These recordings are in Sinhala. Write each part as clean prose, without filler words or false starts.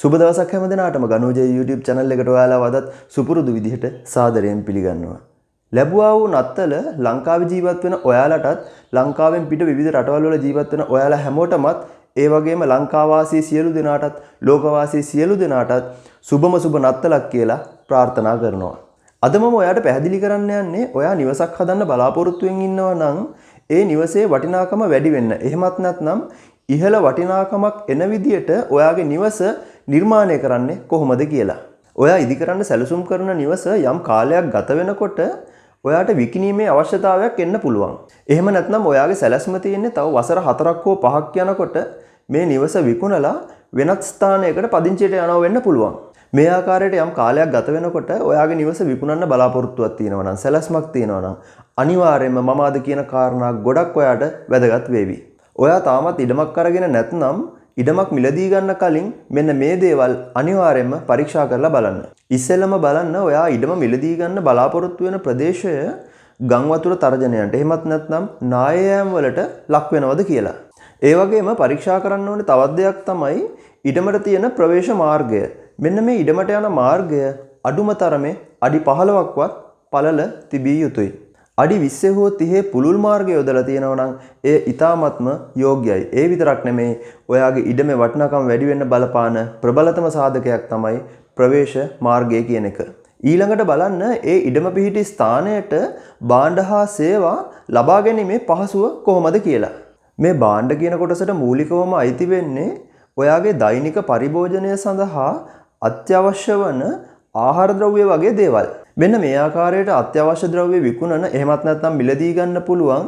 සුබ දවසක් හැම දිනාටම ගනු ජේ YouTube channel එකට ඔයාලා වදත් සුපුරුදු විදිහට සාදරයෙන් පිළිගන්නවා. ලැබුවා වූ නත්තල ලංකාවේ ජීවත් වෙන ඔයාලටත් ලංකාවෙන් පිට විවිධ රටවල් වල ජීවත් වෙන ඔයාලා හැමෝටමත් ඒ වගේම ලංකාවාසී සියලු දෙනාටත් ලෝකවාසී සියලු දෙනාටත් සුබම සුබ නත්තලක් කියලා ප්‍රාර්ථනා කරනවා. අද මම ඔයාලට පැහැදිලි කරන්න යන්නේ ඔයා නිවසක් හදන්න බලාපොරොත්තු වෙමින් ඉන්නවා නම් ඒ නිවසේ වටිනාකම වැඩි වෙන්න. එහෙමත් නැත්නම් ඉහළ වටිනාකමක් එන විදියට ඔයාගේ නිවස නිර්මාණය කරන්නේ කොහොමද කියලා. ඔයා ඉදි කරන්න සැලසුම් කරන නිවස යම් කාලයක් ගත වෙනකොට ඔයාට විකිණීමේ අවශ්‍යතාවයක් එන්න පුළුවන්. එහෙම නැත්නම් ඔයාගේ සැලැස්ම තියෙන්නේ තව වසර 4ක් හෝ 5ක් යනකොට මේ නිවස විකුණලා වෙනත් ස්ථානයකට පදිංචියට යනවා වෙන්න පුළුවන්. මේ ආකාරයට යම් කාලයක් ගත වෙනකොට ඔයාගේ නිවස විකුණන්න බලාපොරොත්තුවක් තියෙනවා නම් සැලැස්මක් තියෙනවා නම් අනිවාර්යයෙන්ම මම අද කියන කාරණා ගොඩක් ඔයාට වැදගත් වේවි. ඔයා තාමත් ඉඩමක් අරගෙන නැත්නම් ඉඩමක් මිලදී ගන්න කලින් මෙන්න මේ දේවල් අනිවාර්යයෙන්ම පරීක්ෂා කරලා බලන්න. ඉස්සෙල්ලම බලන්න ඔයා ඉඩම මිලදී ගන්න බලාපොරොත්තු වෙන ප්‍රදේශය ගම් වතුර තර්ජනයන්ට එහෙමත් නැත්නම් නායයන් වලට ලක් වෙනවද කියලා. ඒ වගේම පරීක්ෂා කරන්න ඕනේ තවත් දෙයක් තමයි ඉඩමට තියෙන ප්‍රවේශ මාර්ගය. මෙන්න මේ ඉඩමට යන මාර්ගය අඩුම තරමේ අඩි 15ක්වත් පළල තිබිය යුතුයි. අඩි 20 හෝ 30 පුළුල් මාර්ගය යොදලා තියෙනවා නම් ඒ ඊ타මත්ම යෝග්‍යයි. ඒ විතරක් නෙමේ ඔයාගේ ඉඩමේ වටිනාකම වැඩි වෙන්න බලපාන ප්‍රබලතම සාධකයක් තමයි ප්‍රවේශ මාර්ගය කියන එක. ඊළඟට බලන්න ඒ ඉඩම පිහිටි ස්ථානයට භාණ්ඩ හා සේවා ලබා ගැනීමේ පහසුව කොහොමද කියලා. මේ භාණ්ඩ කියන කොටසට මූලිකවම අයිති වෙන්නේ ඔයාගේ දෛනික පරිභෝජනය සඳහා අත්‍යවශ්‍ය වන ආහාර ද්‍රව්‍ය වගේ දේවල්. මෙන්න මේ ආකාරයට අත්‍යවශ්‍ය ද්‍රව්‍ය විකුණන එහෙමත් නැත්නම් මිලදී ගන්න පුළුවන්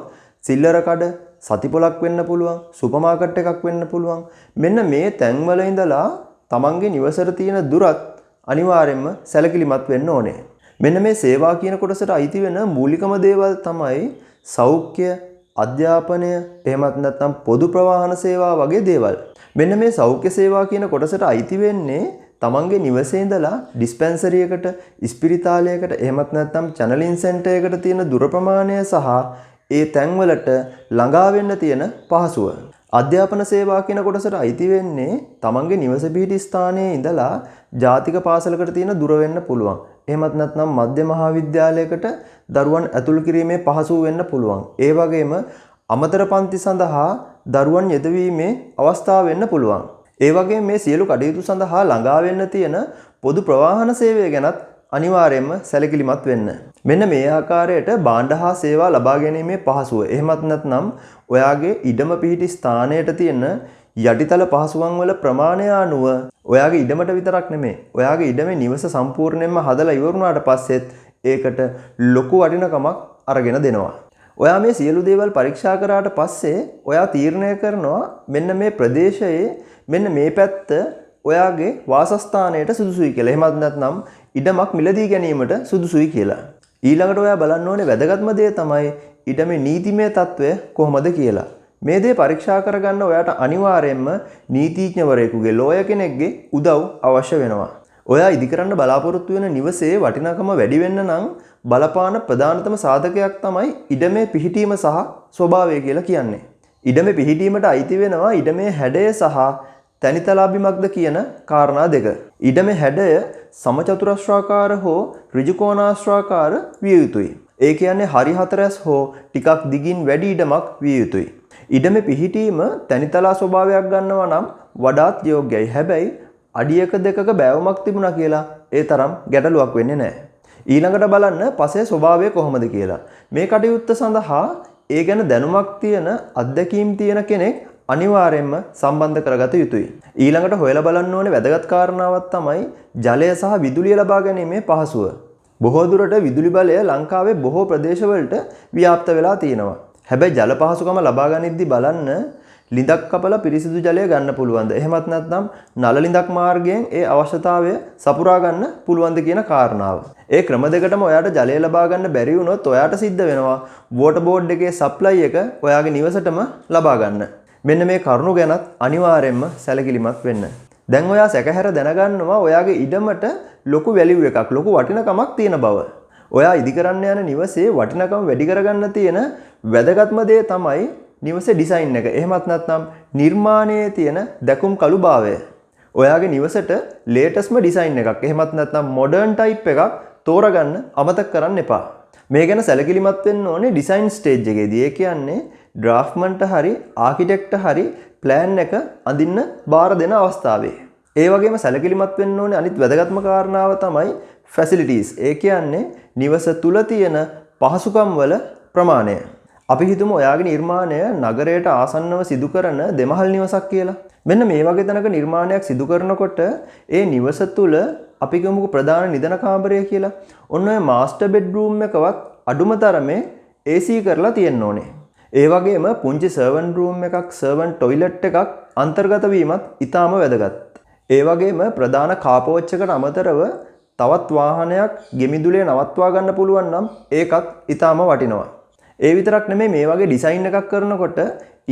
සිල්ලර කඩ සතිපොලක් වෙන්න පුළුවන් සුපර් මාකට් එකක් වෙන්න පුළුවන්. මෙන්න මේ තැන්වල ඉඳලා තමන්ගේ නිවසට තියෙන දුරත් අනිවාර්යයෙන්ම සැලකිලිමත් වෙන්න ඕනේ. මෙන්න මේ සේවා කියන කොටසට අයිති වෙන මූලිකම දේවල් තමයි සෞඛ්‍ය, අධ්‍යාපනය, එහෙමත් නැත්නම් පොදු ප්‍රවාහන සේවා වගේ දේවල්. මෙන්න මේ සෞඛ්‍ය සේවා කියන කොටසට අයිති වෙන්නේ තමන්ගේ නිවසේ ඉඳලා ඩිස්පෙන්සරි එකට, ඉස්පිරිතාලයකට, එහෙමත් නැත්නම් චැනලින් සෙන්ටර් එකට තියෙන දුර ප්‍රමාණය සහ ඒ තැන්වලට ළඟා වෙන්න තියෙන පහසුව. අධ්‍යාපන සේවා කියන කොටසට අයිති වෙන්නේ තමන්ගේ නිවස පිහිටි ස්ථානයේ ඉඳලා ජාතික පාසලකට තියෙන දුර වෙන්න පුළුවන්. එහෙමත් නැත්නම් මධ්‍ය මහාවිද්‍යාලයකට දරුවන් ඇතුළු කිරීමේ පහසුව වෙන්න පුළුවන්. ඒ වගේම අමතර පන්ති සඳහා දරුවන් යෙදවීමේ අවස්ථාව වෙන්න පුළුවන්. ඒ වගේම මේ සියලු කටයුතු සඳහා ළඟා වෙන්න තියෙන පොදු ප්‍රවාහන සේවය ගැනත් අනිවාර්යයෙන්ම සැලකිලිමත් වෙන්න. මෙන්න මේ ආකාරයට භාණ්ඩ හා සේවා ලබා ගැනීමේ පහසුව. එහෙමත් නැත්නම් ඔයාගේ ඉඩම පිහිටි ස්ථානයට තියෙන යටිතල පහසුකම් වල ප්‍රමාණය අනුව ඔයාගේ ඉඩමට විතරක් නෙමෙයි ඔයාගේ ඉඩමේ නිවස සම්පූර්ණයෙන්ම හදලා ඉවරුණාට පස්සෙත් ඒකට ලොකු වටිනකමක් අරගෙන දෙනවා. ඔයා මේ සියලු දේවල් පරීක්ෂා කරාට පස්සේ ඔයා තීරණය කරනවා මෙන්න මේ ප්‍රදේශයේ මෙන්න මේ පැත්ත ඔයාගේ වාසස්ථානයට සුදුසුයි කියලා. එහෙමත් නැත්නම් ඉඩමක් මිලදී ගැනීමට සුදුසුයි කියලා. ඊළඟට ඔයා බලන්න ඕනේ වැදගත්ම දේ තමයි ඉඩමේ නීතිමය තත්වය කොහොමද කියලා. මේ දේ පරීක්ෂා කරගන්න ඔයාට අනිවාර්යයෙන්ම නීතිඥවරයෙකුගේ ලෝයර් කෙනෙක්ගේ උදව් අවශ්‍ය වෙනවා. ඔයා ඉදි කරන්න බලාපොරොත්තු වෙන නිවසේ වටිනාකම වැඩි වෙන්න නම් බලපාන ප්‍රධානතම සාධකයක් තමයි ඉඩමේ පිහිටීම සහ ස්වභාවය කියලා කියන්නේ. ඉඩමේ පිහිටීමට අයිති වෙනවා ඉඩමේ හැඩය සහ තනිතලාභිමත්ද කියන කාරණා දෙක. ඉඩමේ හැඩය සමචතුරස්‍රාකාර හෝ ඍජුකෝණාස්‍රාකාර විය යුතුයි. ඒ කියන්නේ හරි හතරැස් හෝ ටිකක් දිගින් වැඩි ඉඩමක් විය යුතුයි. ඉඩමේ පිහිටීම තනිතලා ස්වභාවයක් ගන්නවා නම් වඩාත් යෝග්‍යයි. හැබැයි අඩි 1-2ක බෑවුමක් තිබුණා කියලා ඒ තරම් ගැටලුවක් වෙන්නේ නැහැ. ඊළඟට බලන්න පසේ ස්වභාවය කොහොමද කියලා. මේ කටයුත්ත සඳහා ඒ ගැන දැනුමක් තියෙන අත්දැකීම් තියෙන කෙනෙක් අනිවාර්යයෙන්ම සම්බන්ධ කරගත යුතුයි. ඊළඟට හොයලා බලන්න ඕනේ වැදගත් කාරණාවක් තමයි ජලය සහ විදුලිය ලබා ගැනීමේ පහසුව. බොහෝ දුරට විදුලි බලය ලංකාවේ බොහෝ ප්‍රදේශවලට ව්‍යාප්ත වෙලා තියෙනවා. හැබැයි ජල පහසුකම ලබා ගනිද්දි බලන්න ලිඳක් කපලා පිරිසිදු ජලය ගන්න පුළුවන්ද? එහෙමත් නැත්නම් නල ලිඳක් මාර්ගයෙන් ඒ අවශ්‍යතාවය සපුරා ගන්න පුළුවන්ද කියන කාරණාව. ඒ ක්‍රම දෙකටම ඔයාට ජලය ලබා ගන්න බැරි වුණොත් ඔයාට සිද්ධ වෙනවා වෝටර් බෝඩ් එකේ සප්ලයි එක ඔයාගේ නිවසටම ලබා ගන්න. මෙන්න මේ කරුණු ගැනත් අනිවාර්යයෙන්ම සැලකිලිමත් වෙන්න. දැන් ඔයා සැකහැර දැනගන්නවා ඔයාගේ ඉඩමට ලොකු වැලියු එකක් ලොකු වටිනකමක් තියෙන බව. ඔයා ඉදි කරන්න යන නිවසේ වටිනකම වැඩි කරගන්න තියෙන වැදගත්ම දේ තමයි නිවසේ ඩිසයින් එක. එහෙමත් නැත්නම් නිර්මාණයේ තියෙන දැකුම් කළු භාවය. ඔයාගේ නිවසට ලේටස්ට්ම ඩිසයින් එකක් එහෙමත් නැත්නම් මොඩර්න් ටයිප් එකක් තෝරගන්න අමතක කරන්න එපා. මේ ගැන සැලකිලිමත් වෙන්න ඕනේ ඩිසයින් ස්ටේජ් එකේදී. ඒ කියන්නේ ඩ්‍රාෆ්ට්මන්ට හරි ආකිටෙක්ට් හරි ප්ලෑන් එක අඳින්න බාර දෙන අවස්ථාවේ. ඒ වගේම සැලකිලිමත් වෙන්න ඕනේ අනිත් වැදගත්ම කාරණාව තමයි ෆැසිලිටීස්. ඒ කියන්නේ නිවස තුල තියෙන පහසුකම් වල ප්‍රමාණය. අපි හිතමු ඔයාගේ නිර්මාණය නගරයට ආසන්නව සිදු කරන දෙමහල් නිවසක් කියලා. මෙන්න මේ වගේ තැනක නිර්මාණයක් සිදු කරනකොට ඒ නිවස තුල අපි ගමුකෝ ප්‍රධාන නිදන කාමරය කියලා. ඔන්න ඔය මාස්ටර් බෙඩ්රූම් එකවත් අඩුම තරමේ AC කරලා තියෙන්න ඕනේ. ඒ වගේම පුංචි සර්වන්ට් රූම් එකක්, සර්වන්ට් টয়ලට් එකක් අන්තර්ගත වීමත් ඊටාම වැදගත්. ඒ වගේම ප්‍රධාන කාපෝච් එකට අමතරව තවත් වාහනයක් ගෙමිදුලේ නවත්වා ගන්න පුළුවන් නම් ඒකත් ඊටාම වටිනවා. ඒ විතරක් නෙමෙයි මේ වගේ ඩිසයින් එකක් කරනකොට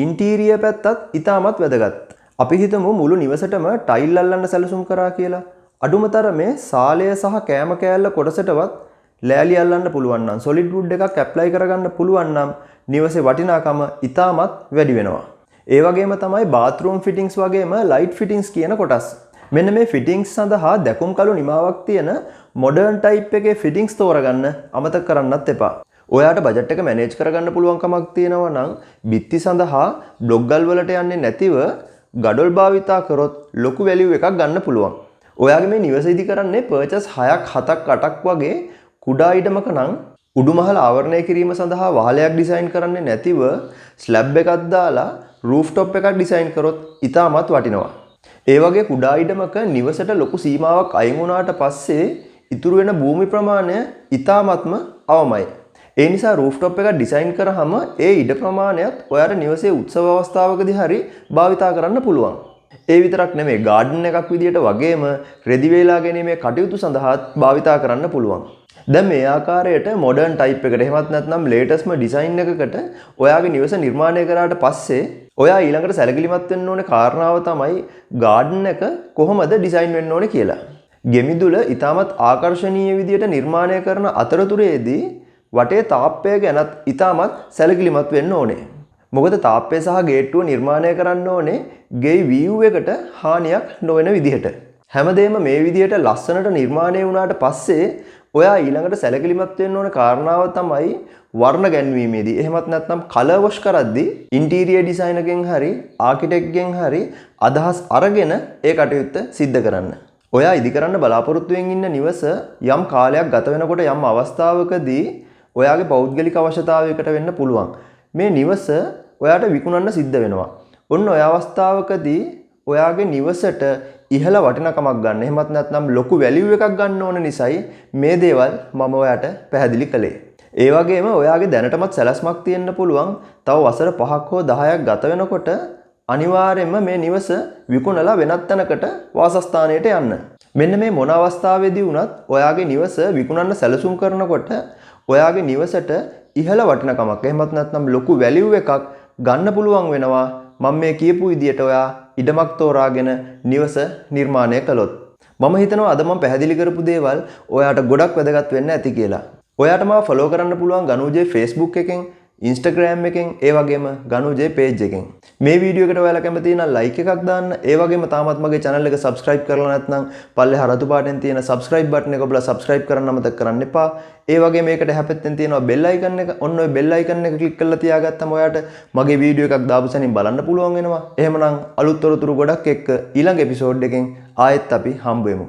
ඉන්ටීරියර් පැත්තත් ඊටාමත් වැදගත්. අපි හිතමු මුළු නිවසටම ටයිල් අල්ලන්න සැලසුම් කරා කියලා. අඩුම තරමේ සාලය සහ කෑම කෑල්ල කොටසටවත් ලෑලි අල්ලන්න පුළුවන් නම් solid wood එකක් ඇප්ලයි කරගන්න පුළුවන් නම් නිවසේ වටිනාකම ඊටාමත් වැඩි වෙනවා. ඒ වගේම තමයි bathroom fittings වගේම light fittings කියන කොටස්. මෙන්න මේ fittings සඳහා දැකුම් කළු නිමාවක් තියෙන modern type එකේ fittings තෝරගන්න අමතක කරන්නත් එපා. ඔයාට බජට් එක මැනේජ් කරගන්න පුළුවන් කමක් තියෙනවා නම් බිත්ති සඳහා බ්ලොක් ගල් වලට යන්නේ නැතිව ගඩොල් භාවිතා කරොත් ලොකු වැලියු එකක් ගන්න පුළුවන්. ඔයාගේ මේ නිවස ඉදි කරන්නේ පර්චස් 6ක් 7ක් 8ක් වගේ කුඩා ඉඩමක නම් උඩුමහල ආවරණය කිරීම සඳහා වහලයක් ඩිසයින් කරන්නේ නැතිව ස්ලැබ් එකක් දාලා රූෆ් টොප් එකක් ඩිසයින් කරොත් ඉතාමත් වටිනවා. ඒ වගේ කුඩා ඉඩමක නිවසට ලොකු සීමාවක් අයින් වුණාට පස්සේ ඉතුරු වෙන භූමි ප්‍රමාණය ඉතාමත්ම අවමයි. ඒ නිසා රූෆ් টොප් එකක් ඩිසයින් කරාම ඒ ඉඩ ප්‍රමාණයත් ඔයාට නිවසේ උත්සව අවස්ථාවකදී හරි භාවිතා කරන්න පුළුවන්. ඒ විතරක් නෙමෙයි ගාඩන් එකක් විදියට වගේම රෙදි වේලා ගැනීමේ කටයුතු සඳහාත් භාවිතා කරන්න පුළුවන්. දැන් මේ ආකාරයට මොඩර්න් ටයිප් එකට එහෙමත් නැත්නම් ලේටස්ට්ම ඩිසයින් එකකට ඔයාගේ නිවස නිර්මාණය කරාට පස්සේ ඔයා ඊළඟට සැලකිලිමත් වෙන්න ඕනේ කාරණාව තමයි ගාඩන් එක කොහොමද ඩිසයින් වෙන්න ඕනේ කියලා. ගෙමිදුල ඊටමත් ආකර්ශනීය විදියට නිර්මාණය කරන අතරතුරේදී වටේ තාප්පය ගැනත් ඊටමත් සැලකිලිමත් වෙන්න ඕනේ. මොකද තාප්පය සහ ගේට්ටුව නිර්මාණය කරන්න ඕනේ ගේ view එකට හානියක් නොවන විදිහට. හැමදේම මේ විදිහට ලස්සනට නිර්මාණය වුණාට පස්සේ ඔයා ඊළඟට සැලකිලිමත් වෙන්න ඕන කාරණාව තමයි වර්ණ ගැන්වීමේදී එහෙමත් නැත්නම් කලර් වොෂ් කරද්දී ඉන්ටීරියර් ඩිසයිනර්ගෙන් හරි ආකිටෙක්ට්ගෙන් හරි අදහස් අරගෙන ඒ කටයුත්ත සිද්ධ කරන්න. ඔයා ඉදි කරන්න බලාපොරොත්තු වෙමින් ඉන්න නිවස යම් කාලයක් ගත වෙනකොට යම් අවස්ථාවකදී ඔයාගේ පෞද්ගලික අවශ්‍යතාවයකට වෙන්න පුළුවන්. මේ නිවස ඔයාට විකුණන්න සිද්ධ වෙනවා. ඔන්න ඔය අවස්ථාවකදී ඔයාගේ නිවසට ඉහළ වටිනකමක් ගන්න. එහෙමත් නැත්නම් ලොකු වැලියු එකක් ගන්න ඕන නිසායි මේ දේවල් මම ඔයාට පැහැදිලි කළේ. ඒ වගේම ඔයාගේ දැනටමත් සැලැස්මක් තියෙන්න පුළුවන්. තව වසර 5ක් හෝ 10ක් ගත වෙනකොට අනිවාර්යයෙන්ම මේ නිවස විකුණලා වෙනත් තැනකට වාසස්ථානයට යන්න. මෙන්න මේ මොන අවස්ථාවේදී වුණත් ඔයාගේ නිවස විකුණන්න සැලසුම් කරනකොට ඔයාගේ නිවසට ඉහළ වටිනකමක් එහෙමත් නැත්නම් ලොකු වැලියු එකක් ගන්න පුළුවන් වෙනවා. මම මේ කියපු විදියට ඔයා ඉඩමක් තෝරාගෙන නිවස නිර්මාණය කළොත්. මම හිතනවා අද මම පැහැදිලි කරපු දේවල් ඔයාට ගොඩක් වැදගත් වෙන්න ඇති කියලා. ඔයාට මාව ෆලෝ කරන්න පුළුවන් Ganu Jay Facebook එකෙන්, Instagram එකෙන්, ඒ වගේම Ganu Jay page එකෙන්. මේ වීඩියෝ එකට ඔයාලා කැමති නම් like එකක් දාන්න. ඒ වගේම තාමත් මගේ channel එක subscribe කරලා නැත්නම් පල්ලෙහා රතු පාටෙන් තියෙන subscribe button එක ඔබලා subscribe කරන්න අමතක කරන්න එපා. ඒ වගේම මේකට හැපෙත්තෙන් තියෙනවා bell icon එක. ඔන්න ඔය bell icon එක click කරලා තියාගත්තම ඔයාට මගේ වීඩියෝ එකක් දාපු සැනින් බලන්න පුළුවන් වෙනවා. එහෙමනම් අලුත් තොරතුරු ගොඩක් එක්ක ඊළඟ episode එකෙන් ආයෙත් අපි හම්බ වෙමු.